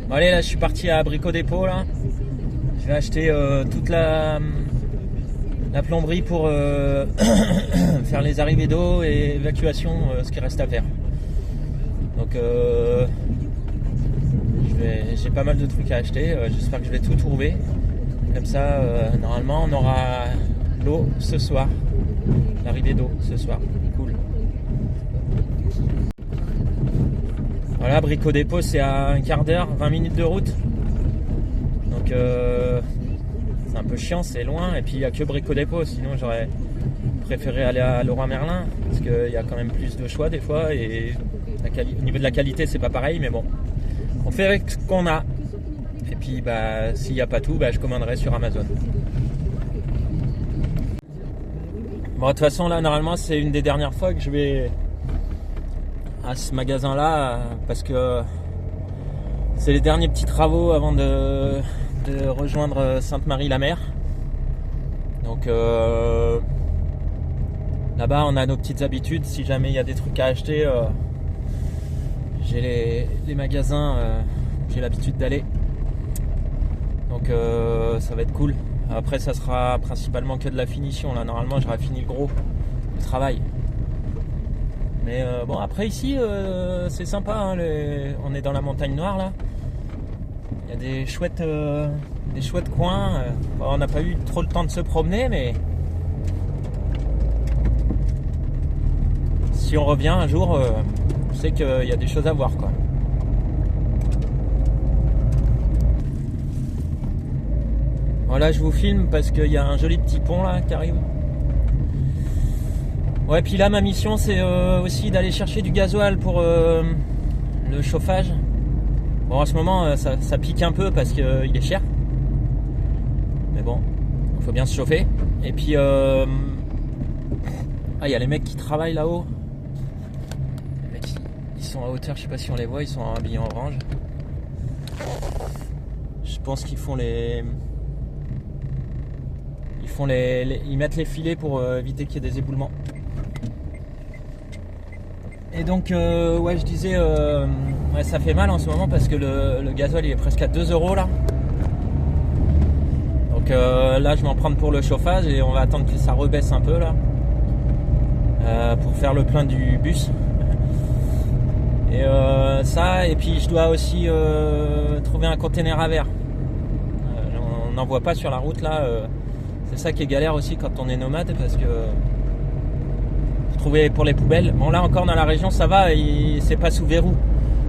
Bon allez, là je suis parti à Brico Dépôt là. Je vais acheter toute la plomberie pour faire les arrivées d'eau et évacuation, ce qui reste à faire. Donc j'ai pas mal de trucs à acheter, j'espère que je vais tout trouver. Comme ça, normalement on aura l'eau ce soir, l'arrivée d'eau ce soir, cool. Voilà, Brico Dépôt c'est à un quart d'heure, 20 minutes de route. Donc c'est un peu chiant, c'est loin, et puis il n'y a que Brico Dépôt, sinon j'aurais préféré aller à Leroy Merlin, parce qu'il y a quand même plus de choix des fois, et au niveau de la qualité c'est pas pareil, mais bon, on fait avec ce qu'on a. Et puis bah, s'il n'y a pas tout, bah, je commanderai sur Amazon. Bon, de toute façon là normalement c'est une des dernières fois que je vais à ce magasin là, parce que c'est les derniers petits travaux avant de rejoindre Sainte-Marie-la-Mer. Donc là-bas on a nos petites habitudes, si jamais il y a des trucs à acheter, j'ai les magasins où j'ai l'habitude d'aller. Donc ça va être cool. Après ça sera principalement que de la finition là, normalement j'aurai fini le gros du travail. Mais bon, après ici c'est sympa, hein, on est dans la montagne noire là. Il y a des chouettes coins. Bon, on n'a pas eu trop le temps de se promener, mais si on revient un jour, je sais qu'il y a des choses à voir, quoi. Voilà, je vous filme parce qu'il y a un joli petit pont là qui arrive. Ouais, puis là ma mission c'est aussi d'aller chercher du gasoil pour le chauffage. Bon, en ce moment ça pique un peu parce qu'il est cher, mais bon, il faut bien se chauffer. Et puis il y a les mecs qui travaillent là-haut. Les mecs ils sont à hauteur, je sais pas si on les voit, ils sont habillés en orange. Je pense qu'ils font ils mettent les filets pour éviter qu'il y ait des éboulements. Et donc ouais, je disais ouais, ça fait mal en ce moment parce que le gasoil il est presque à 2 € là. Donc là je vais en prendre pour le chauffage et on va attendre que ça rebaisse un peu là pour faire le plein du bus. Et ça, et puis je dois aussi trouver un container à verre. On n'en voit pas sur la route là. C'est ça qui est galère aussi quand on est nomade, parce que trouver pour les poubelles. Bon, là encore dans la région ça va, c'est pas sous verrou.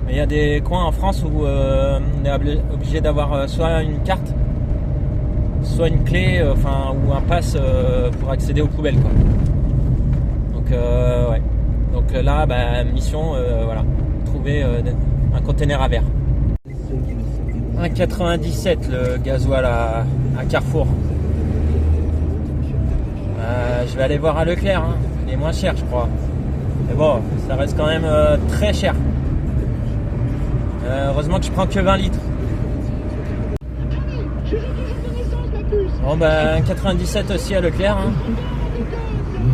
Mais il y a des coins en France où on est obligé d'avoir soit une carte, soit une clé, ou un pass pour accéder aux poubelles, quoi. Donc ouais. Donc là, bah, mission, voilà, trouver un container à verre. 1,97 le gasoil à Carrefour. Je vais aller voir à Leclerc, hein. Il est moins cher je crois. Mais bon, ça reste quand même très cher. Heureusement que je prends que 20 litres. Bon bah 1,97 aussi à Leclerc, hein.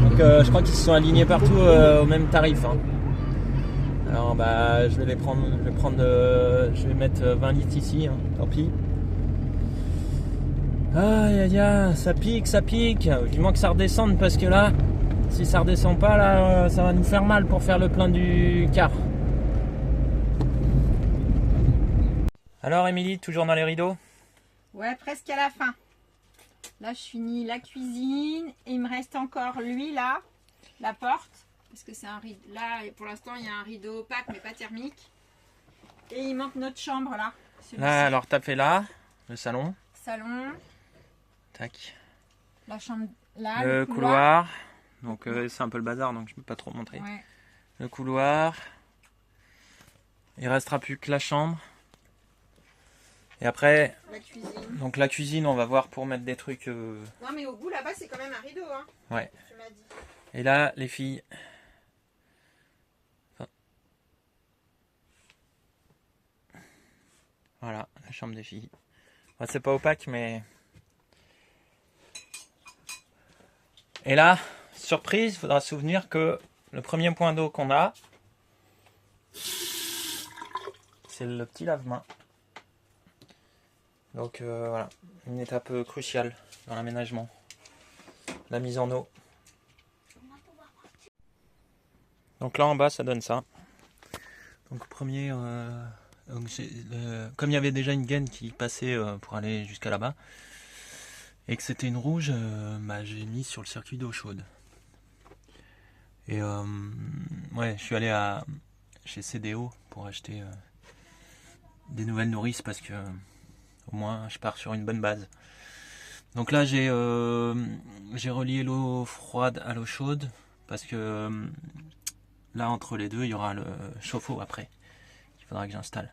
Donc je crois qu'ils se sont alignés partout au même tarif, hein. Alors bah je vais les prendre, je vais mettre 20 litres ici, hein. Tant pis. Aïe aïe aïe, ça pique. Vivement que ça redescende, parce que là, si ça redescend pas, là, ça va nous faire mal pour faire le plein du car. Alors Émilie, toujours dans les rideaux? Ouais, presque à la fin. Là, je finis la cuisine et il me reste encore lui là, la porte, parce que c'est un rideau. Là, pour l'instant, il y a un rideau opaque mais pas thermique. Et il manque notre chambre là. Là, alors t'as fait là, le salon. Salon. Tac. La chambre là. Le couloir. Donc c'est un peu le bazar, donc je ne peux pas trop montrer. Ouais. Le couloir. Il restera plus que la chambre. Et après, la cuisine. Donc la cuisine, on va voir pour mettre des trucs. Non mais au bout là-bas c'est quand même un rideau, hein. Ouais. Tu m'as dit. Et là, les filles. Voilà, la chambre des filles. Enfin, c'est pas opaque, mais. Et là, surprise, il faudra se souvenir que le premier point d'eau qu'on a, c'est le petit lave-main. Donc voilà, une étape cruciale dans l'aménagement. La mise en eau. Donc là en bas ça donne ça. Donc premier, comme il y avait déjà une gaine qui passait pour aller jusqu'à là-bas, et que c'était une rouge, j'ai mis sur le circuit d'eau chaude. Et ouais, je suis allé chez CDO pour acheter des nouvelles nourrices parce que au moins je pars sur une bonne base. Donc là j'ai relié l'eau froide à l'eau chaude parce que là entre les deux il y aura le chauffe-eau après qu'il faudra que j'installe.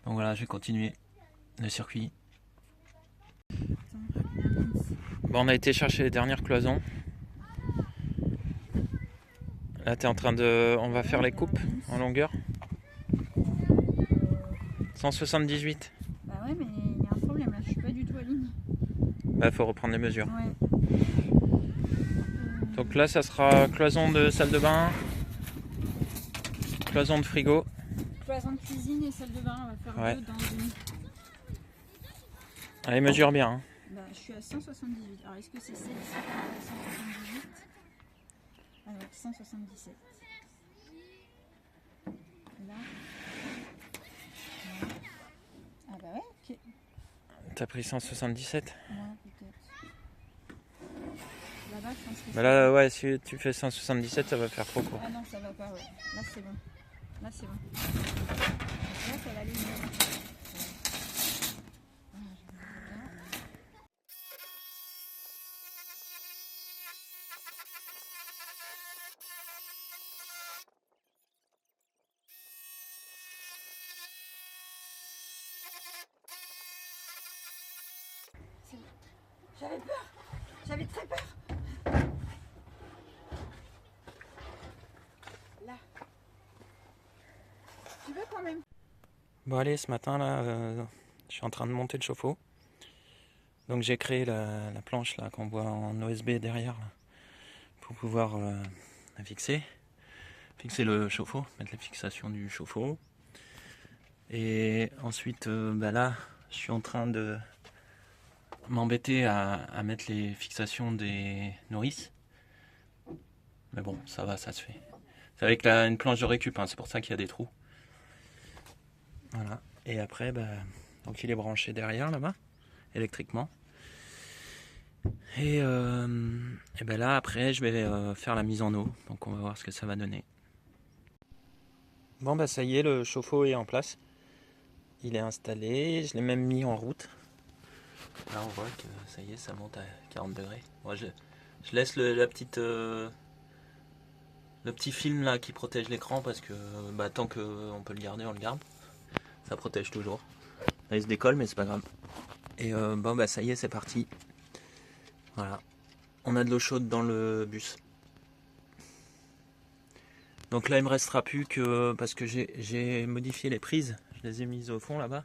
Donc voilà, je vais continuer le circuit. Bon, on a été chercher les dernières cloisons. Là t'es en train de... On va faire les coupes en longueur. 178. Bah ouais, mais il y a un problème là, je suis pas du tout alignée. Bah faut reprendre les mesures. Ouais. Donc là ça sera cloison de salle de bain, cloison de frigo. Cloison de cuisine et salle de bain, on va faire deux dans une. Allez, mesure bien. Hein. Bah, je suis à 178. Alors est-ce que c'est celle-ci qui est à 178? Alors 177. Là. Ah bah ouais, ok. T'as pris 177? Ouais, peut-être. Là-bas, je pense que bah là, ouais, si tu fais 177, ça va faire trop court. Ah non, ça va pas, ouais. Là, c'est bon. Là, c'est bon. Là, ça va aller mieux. J'avais peur, j'avais très peur. Là. Tu veux quand même? Bon allez, ce matin là, je suis en train de monter le chauffe-eau. Donc j'ai créé la planche là qu'on voit en OSB derrière là, pour pouvoir la fixer le chauffe-eau, mettre la fixation du chauffe-eau. Et ensuite là, je suis en train de m'embêter à mettre les fixations des nourrices. Mais bon, ça va, ça se fait. C'est avec une planche de récup, hein, c'est pour ça qu'il y a des trous. Voilà. Et après, donc il est branché derrière là-bas, électriquement. Et là, après, je vais faire la mise en eau. Donc on va voir ce que ça va donner. Bon, ça y est, le chauffe-eau est en place. Il est installé, je l'ai même mis en route. Là, on voit que ça y est, ça monte à 40 degrés. Moi, je laisse le petit film là qui protège l'écran parce que tant qu'on peut le garder, on le garde. Ça protège toujours. Là, il se décolle, mais c'est pas grave. Et ça y est, c'est parti. Voilà. On a de l'eau chaude dans le bus. Donc là, il me restera plus que... Parce que j'ai modifié les prises. Je les ai mises au fond là-bas.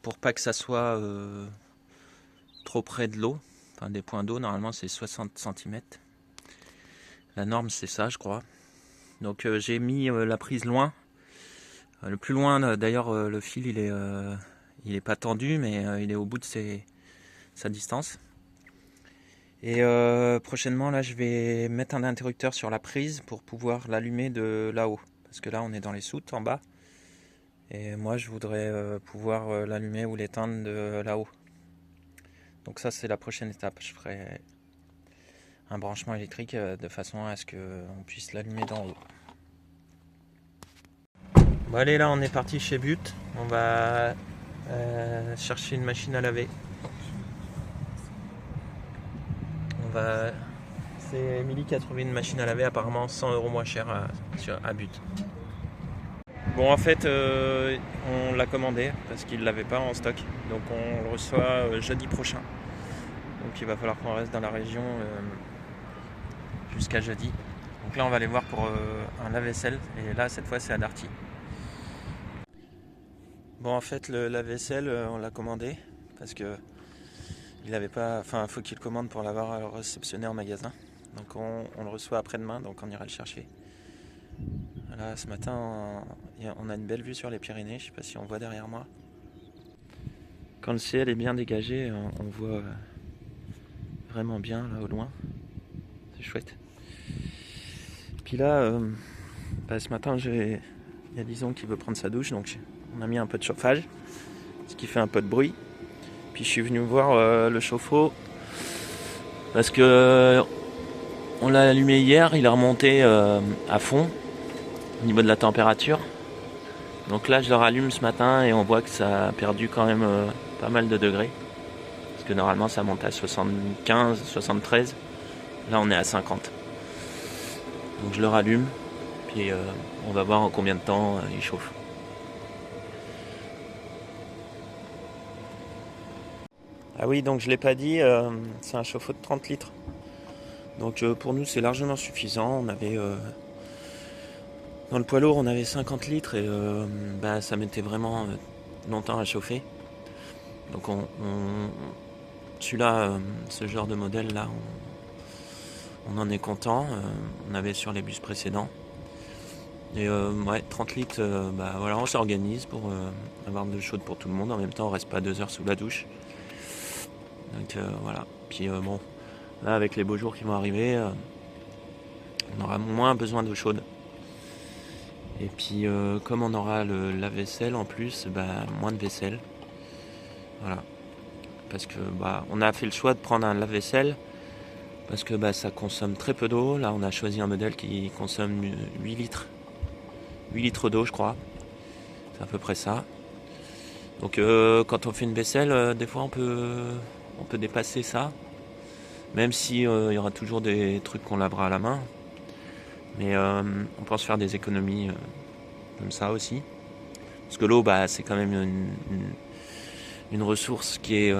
Pour pas que ça soit trop près de l'eau. Enfin, des points d'eau, normalement, c'est 60 cm. La norme, c'est ça, je crois. Donc j'ai mis la prise loin. Le plus loin, d'ailleurs, le fil, il est pas tendu, mais il est au bout de sa distance. Et prochainement, là, je vais mettre un interrupteur sur la prise pour pouvoir l'allumer de là-haut. Parce que là, on est dans les soutes en bas. Et moi, je voudrais pouvoir l'allumer ou l'éteindre de là-haut. Donc ça, c'est la prochaine étape. Je ferai un branchement électrique de façon à ce qu'on puisse l'allumer d'en haut. Bon allez, là on est parti chez But. On va chercher une machine à laver. C'est Émilie qui a trouvé une machine à laver apparemment 100 € moins cher à But. Bon, en fait on l'a commandé parce qu'il ne l'avait pas en stock. Donc on le reçoit jeudi prochain. Donc il va falloir qu'on reste dans la région jusqu'à jeudi. Donc là on va aller voir pour un lave-vaisselle. Et là cette fois c'est à Darty. Bon, en fait, le lave-vaisselle, on l'a commandé parce que il avait pas. Enfin, faut qu'il le commande pour l'avoir réceptionné en magasin. Donc, on le reçoit après-demain, donc on ira le chercher. Là, ce matin, on a une belle vue sur les Pyrénées. Je sais pas si on voit derrière moi. Quand le ciel est bien dégagé, on voit vraiment bien là au loin. C'est chouette. Puis là, ce matin, il y a Lison qui veut prendre sa douche, donc on a mis un peu de chauffage, ce qui fait un peu de bruit. Puis je suis venu voir le chauffe-eau parce que on l'a allumé hier, il est remonté à fond au niveau de la température. Donc là, je le rallume ce matin et on voit que ça a perdu quand même pas mal de degrés. Parce que normalement, ça monte à 75, 73. Là, on est à 50. Donc je le rallume, puis on va voir en combien de temps il chauffe. Ah oui, donc je ne l'ai pas dit, c'est un chauffe-eau de 30 litres. Donc pour nous, c'est largement suffisant. On avait... Dans le poids lourd, on avait 50 litres et ça mettait vraiment longtemps à chauffer. Donc celui-là, ce genre de modèle là, on en est content. On avait sur les bus précédents. Et 30 litres, voilà, on s'organise pour avoir de l'eau chaude pour tout le monde. En même temps, on reste pas 2 heures sous la douche. Donc voilà. Puis bon, là avec les beaux jours qui vont arriver, on aura moins besoin d'eau chaude. Et puis comme on aura le lave-vaisselle en plus, moins de vaisselle. Voilà. Parce que on a fait le choix de prendre un lave-vaisselle parce que ça consomme très peu d'eau. Là on a choisi un modèle qui consomme 8 litres. 8 litres d'eau je crois. C'est à peu près ça. Donc quand on fait une vaisselle, des fois on peut dépasser ça. Même si il y aura toujours des trucs qu'on lavera à la main. Mais on pense faire des économies comme ça aussi. Parce que l'eau, c'est quand même une ressource qui est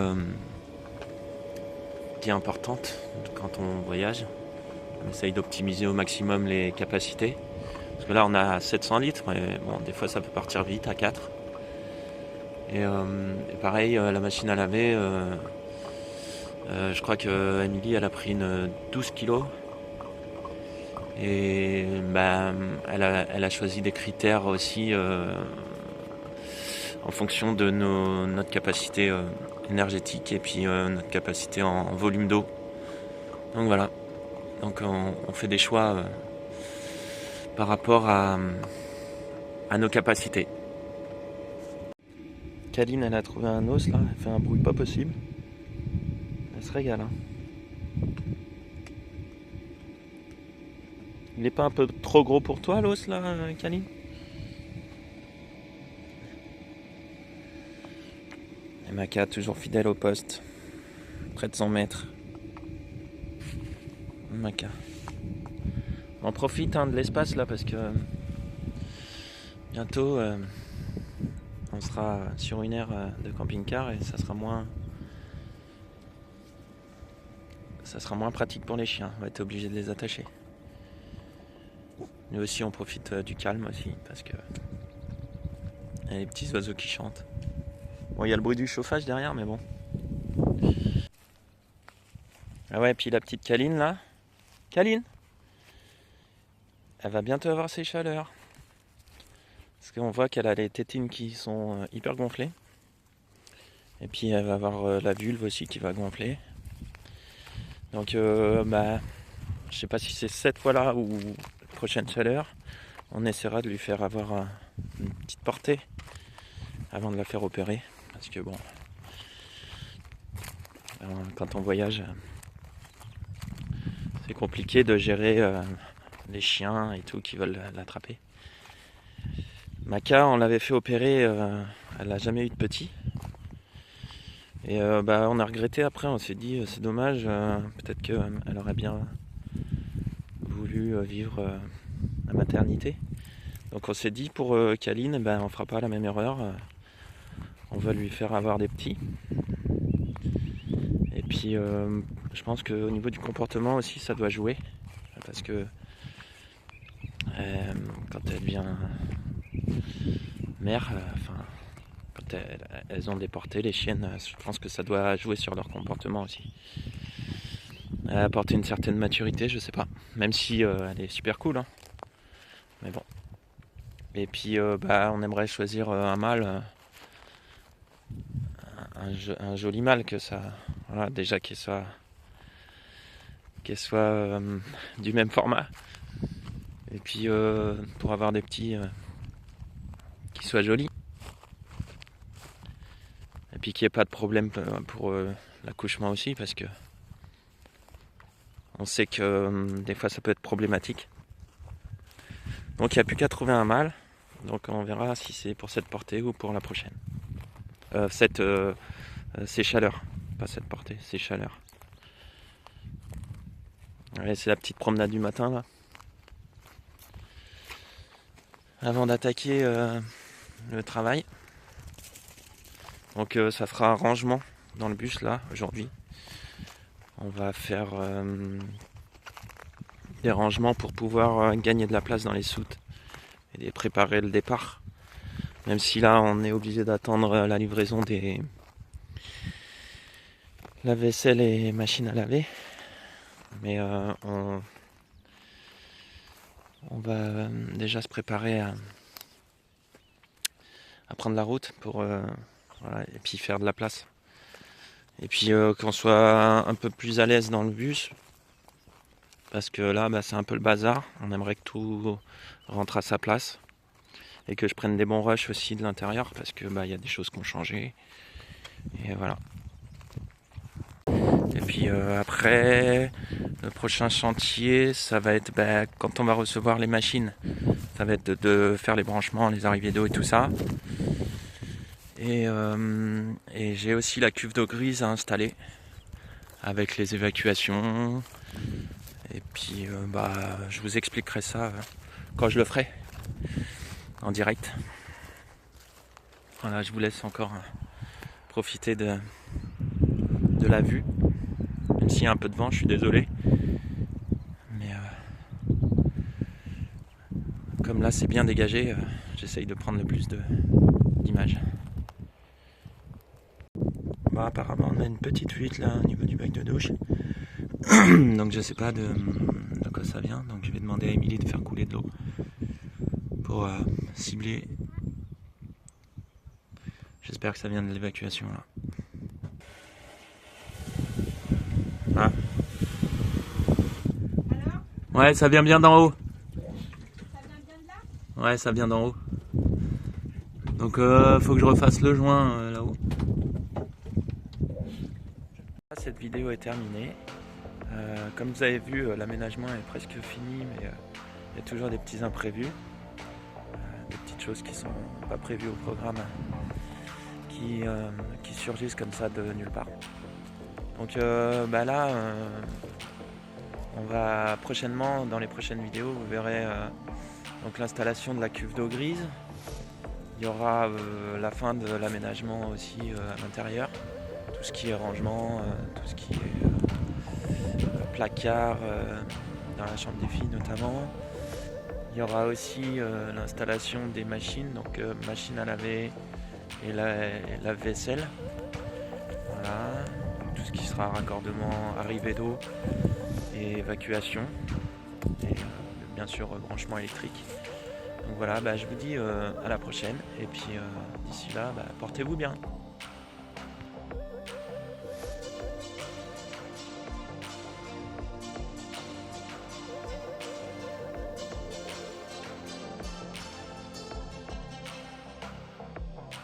importante quand on voyage. On essaye d'optimiser au maximum les capacités. Parce que là, on a 700 litres. Mais bon, des fois, ça peut partir vite à 4. Et pareil, la machine à laver, je crois que Émilie, elle a pris 12 kilos. Et elle a choisi des critères aussi en fonction de notre capacité énergétique et puis notre capacité en volume d'eau. Donc voilà. Donc on fait des choix par rapport à nos capacités. Kaline, elle a trouvé un os là, elle fait un bruit pas possible. Elle se régale. Hein. Il n'est pas un peu trop gros pour toi l'os là, Kaline? Et Maca toujours fidèle au poste, près de 100 mètres. Maca. On profite de l'espace là parce que bientôt on sera sur une aire de camping-car et ça sera moins pratique pour les chiens. On va être obligé de les attacher. Nous aussi on profite du calme aussi parce que il y a les petits oiseaux qui chantent. Bon, il y a le bruit du chauffage derrière mais bon. Ah ouais, puis la petite Kaline là. Kaline, elle va bientôt avoir ses chaleurs. Parce qu'on voit qu'elle a les tétines qui sont hyper gonflées. Et puis elle va avoir la vulve aussi qui va gonfler. Donc je sais pas si c'est cette fois-là ou la prochaine chaleur. On essaiera de lui faire avoir une petite portée avant de la faire opérer. Parce que bon, quand on voyage, c'est compliqué de gérer les chiens et tout qui veulent l'attraper. Maca, on l'avait fait opérer, elle n'a jamais eu de petit. Et on a regretté après, on s'est dit c'est dommage, peut-être qu'elle aurait bien voulu vivre la maternité. Donc on s'est dit pour Kaline, on fera pas la même erreur, on va lui faire avoir des petits. Et puis je pense qu'au niveau du comportement aussi ça doit jouer, parce que quand elle devient mère, quand elles ont des portées, les chiennes, je pense que ça doit jouer sur leur comportement aussi. Apporter une certaine maturité, je sais pas. Même si elle est super cool. Hein. Mais bon, Et puis on aimerait choisir un mâle, un joli mâle, que ça, voilà, déjà qu'il soit du même format. Et puis pour avoir des petits qui soient jolis. Et puis qu'il n'y ait pas de problème pour l'accouchement aussi, parce que on sait que des fois ça peut être problématique. Donc il n'y a plus qu'à trouver un mâle. Donc on verra si c'est pour cette portée ou pour la prochaine. C'est chaleur, pas cette portée, c'est chaleur. Ouais, c'est la petite promenade du matin là. Avant d'attaquer le travail. Donc ça fera un rangement dans le bus là aujourd'hui. On va faire des rangements pour pouvoir gagner de la place dans les soutes et préparer le départ. Même si là on est obligé d'attendre la livraison des lave-vaisselle et machines à laver. Mais on va déjà se préparer à prendre la route pour voilà, et puis faire de la place. Et puis qu'on soit un peu plus à l'aise dans le bus. Parce que là c'est un peu le bazar. On aimerait que tout rentre à sa place. Et que je prenne des bons rushs aussi de l'intérieur. Parce que y a des choses qui ont changé. Et voilà. Et puis après, le prochain chantier, ça va être quand on va recevoir les machines, ça va être de faire les branchements, les arrivées d'eau et tout ça. Et j'ai aussi la cuve d'eau grise à installer avec les évacuations. Et puis je vous expliquerai ça quand je le ferai en direct. Voilà, je vous laisse encore profiter de la vue. Même s'il y a un peu de vent, je suis désolé. Mais comme là c'est bien dégagé, j'essaye de prendre le plus d'images. Apparemment on a une petite fuite là au niveau du bac de douche. Donc je sais pas de quoi ça vient. Donc je vais demander à Émilie de faire couler de l'eau pour cibler. J'espère que ça vient de l'évacuation là. Ah. Alors ? Ouais, ça vient bien d'en haut. Ça vient bien de là ? Ouais, ça vient d'en haut. Donc faut que je refasse le joint là-haut. Cette vidéo est terminée. Comme vous avez vu, l'aménagement est presque fini, mais il y a toujours des petits imprévus, des petites choses qui sont pas prévues au programme, qui surgissent comme ça de nulle part. Donc là, on va prochainement, dans les prochaines vidéos, vous verrez donc l'installation de la cuve d'eau grise. Il y aura la fin de l'aménagement aussi à l'intérieur. Tout ce qui est rangement, tout ce qui est placard dans la chambre des filles notamment. Il y aura aussi l'installation des machines, donc machine à laver et la vaisselle. Voilà, tout ce qui sera raccordement, arrivée d'eau et évacuation. Et bien sûr branchement électrique. Donc voilà, je vous dis à la prochaine et puis d'ici là, portez-vous bien.